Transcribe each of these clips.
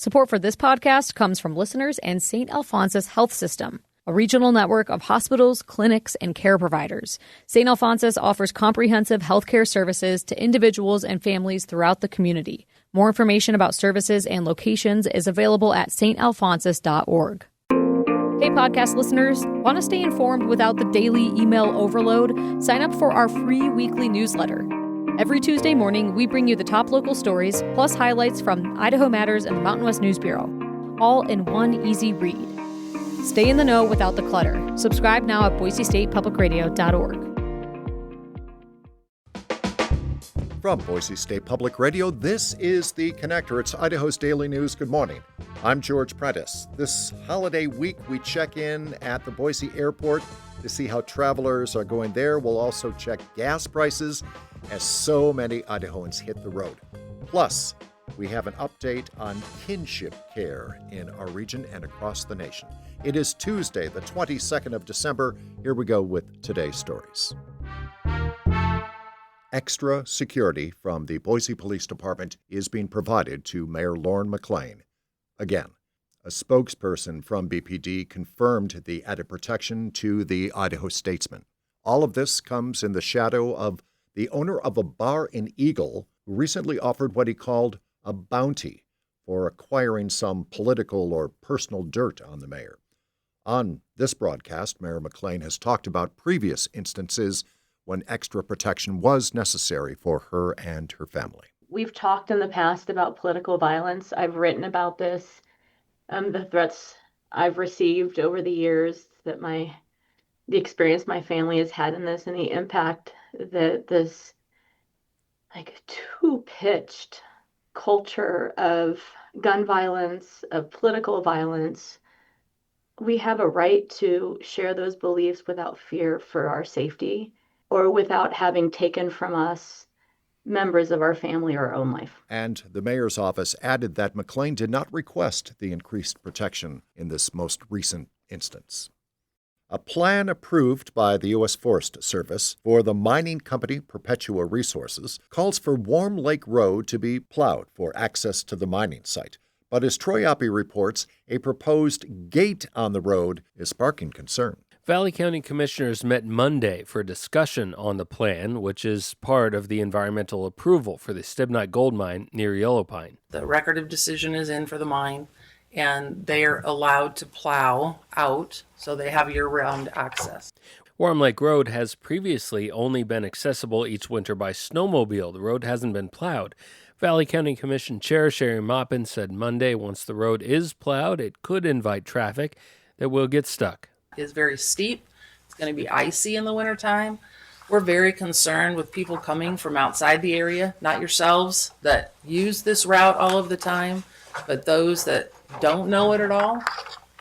Support for this podcast comes from listeners and St. Alphonsus Health System, a regional network of hospitals, clinics, and care providers. St. Alphonsus offers comprehensive healthcare services to individuals and families throughout the community. More information about services and locations is available at stalphonsus.org. Hey, podcast listeners, want to stay informed without the daily email overload? Sign up for our free weekly newsletter. Every Tuesday morning, we bring you the top local stories, plus highlights from Idaho Matters and the Mountain West News Bureau, all in one easy read. Stay in the know without the clutter. Subscribe now at boisestatepublicradio.org. From Boise State Public Radio, this is The Connector. It's Idaho's Daily News. Good morning. I'm George Prentice. This holiday week, we check in at the Boise Airport to see how travelers are going there. We'll also check gas prices as so many Idahoans hit the road. Plus, we have an update on kinship care in our region and across the nation. It is Tuesday, the 22nd of December. Here we go with today's stories. Extra security from the Boise Police Department is being provided to Mayor Lauren McLean. Again, a spokesperson from BPD confirmed the added protection to the Idaho Statesman. All of this comes in the shadow of the owner of a bar in Eagle who recently offered what he called a bounty for acquiring some political or personal dirt on the mayor. On this broadcast, Mayor McLean has talked about previous instances when extra protection was necessary for her and her family. We've talked in the past about political violence. I've written about this, the threats I've received over the years, that the experience my family has had in this, and the impact that this two-pitched culture of gun violence, of political violence. We have a right to share those beliefs without fear for our safety or without having taken from us members of our family or our own life. And the mayor's office added that McLean did not request the increased protection in this most recent instance. A plan approved by the U.S. Forest Service for the mining company Perpetua Resources calls for Warm Lake Road to be plowed for access to the mining site. But as Troy Oppie reports, a proposed gate on the road is sparking concern. Valley County Commissioners met Monday for discussion on the plan, which is part of the environmental approval for the Stibnite gold mine near Yellow Pine. The record of decision is in for the mine, and they're allowed to plow out, so they have year-round access. Warm Lake Road has previously only been accessible each winter by snowmobile. The road hasn't been plowed. Valley County Commission Chair Sherry Maupin said Monday once the road is plowed, it could invite traffic that will get stuck. It's very steep. It's going to be icy in the wintertime. We're very concerned with people coming from outside the area, not yourselves that use this route all of the time, but those that don't know it at all,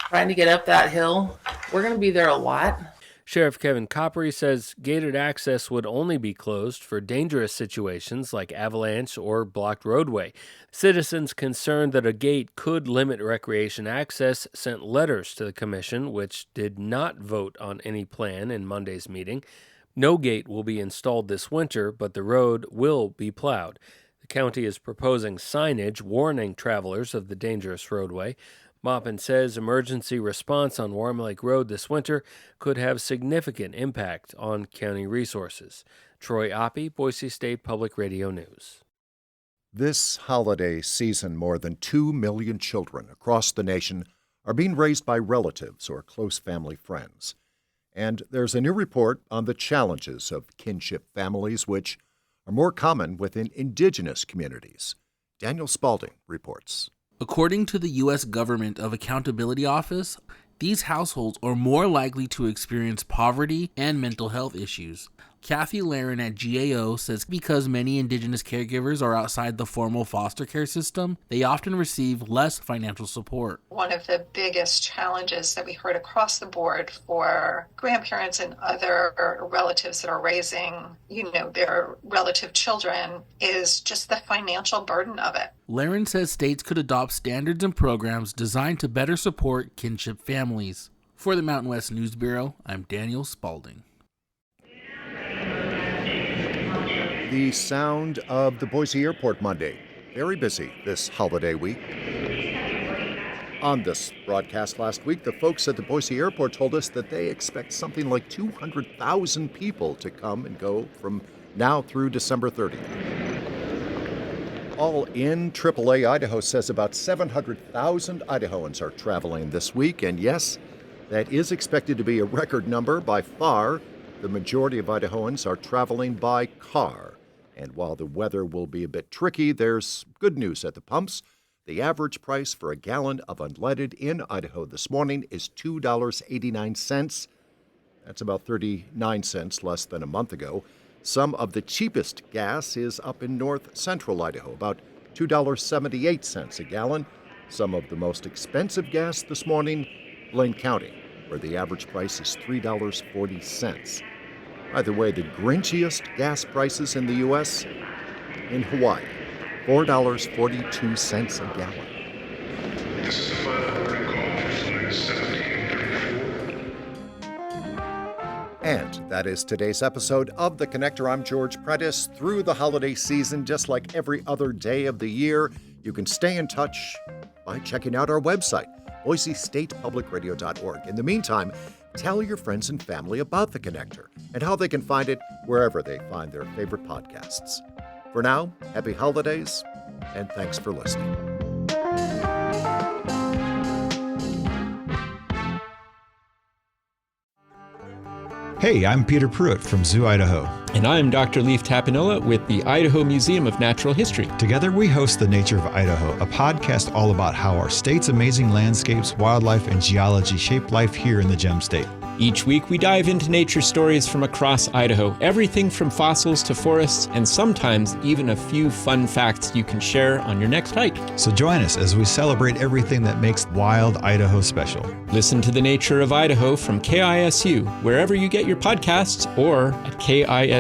trying to get up that hill. We're going to be there a lot. Sheriff Kevin Coppery says gated access would only be closed for dangerous situations like avalanche or blocked roadway. Citizens concerned that a gate could limit recreation access sent letters to the commission, which did not vote on any plan in Monday's meeting. No gate will be installed this winter, but the road will be plowed. The county is proposing signage warning travelers of the dangerous roadway. Maupin says emergency response on Warm Lake Road this winter could have significant impact on county resources. Troy Oppie, Boise State Public Radio News. This holiday season, more than 2 million children across the nation are being raised by relatives or close family friends. And there's a new report on the challenges of kinship families, which are more common within indigenous communities. Daniel Spalding reports. According to the U.S. Government of Accountability Office, these households are more likely to experience poverty and mental health issues. Kathy Laren at GAO says because many Indigenous caregivers are outside the formal foster care system, they often receive less financial support. One of the biggest challenges that we heard across the board for grandparents and other relatives that are raising, their relative children is just the financial burden of it. Laren says states could adopt standards and programs designed to better support kinship families. For the Mountain West News Bureau, I'm Daniel Spalding. The sound of the Boise Airport Monday. Very busy this holiday week. On this broadcast last week, the folks at the Boise Airport told us that they expect something like 200,000 people to come and go from now through December 30th. All in, AAA Idaho says about 700,000 Idahoans are traveling this week, and yes, that is expected to be a record number. By far, the majority of Idahoans are traveling by car. And while the weather will be a bit tricky, there's good news at the pumps. The average price for a gallon of unleaded in Idaho this morning is $2.89. That's about 39 cents less than a month ago. Some of the cheapest gas is up in north central Idaho, about $2.78 a gallon. Some of the most expensive gas this morning, Blaine County, where the average price is $3.40. By the way, the grinchiest gas prices in the U.S. in Hawaii, $4.42 a gallon. This is the final warning call for Flight 1734. And that is today's episode of The Connector. I'm George Prentice. Through the holiday season, just like every other day of the year, you can stay in touch by checking out our website, boisestatepublicradio.org. In the meantime, tell your friends and family about The Connector and how they can find it wherever they find their favorite podcasts. For now, happy holidays, and thanks for listening. Hey, I'm Peter Pruitt from Zoo, Idaho. And I'm Dr. Leif Tapinola with the Idaho Museum of Natural History. Together we host The Nature of Idaho, a podcast all about how our state's amazing landscapes, wildlife, and geology shape life here in the Gem State. Each week we dive into nature stories from across Idaho, everything from fossils to forests, and sometimes even a few fun facts you can share on your next hike. So join us as we celebrate everything that makes wild Idaho special. Listen to The Nature of Idaho from KISU, wherever you get your podcasts, or at KISU.org.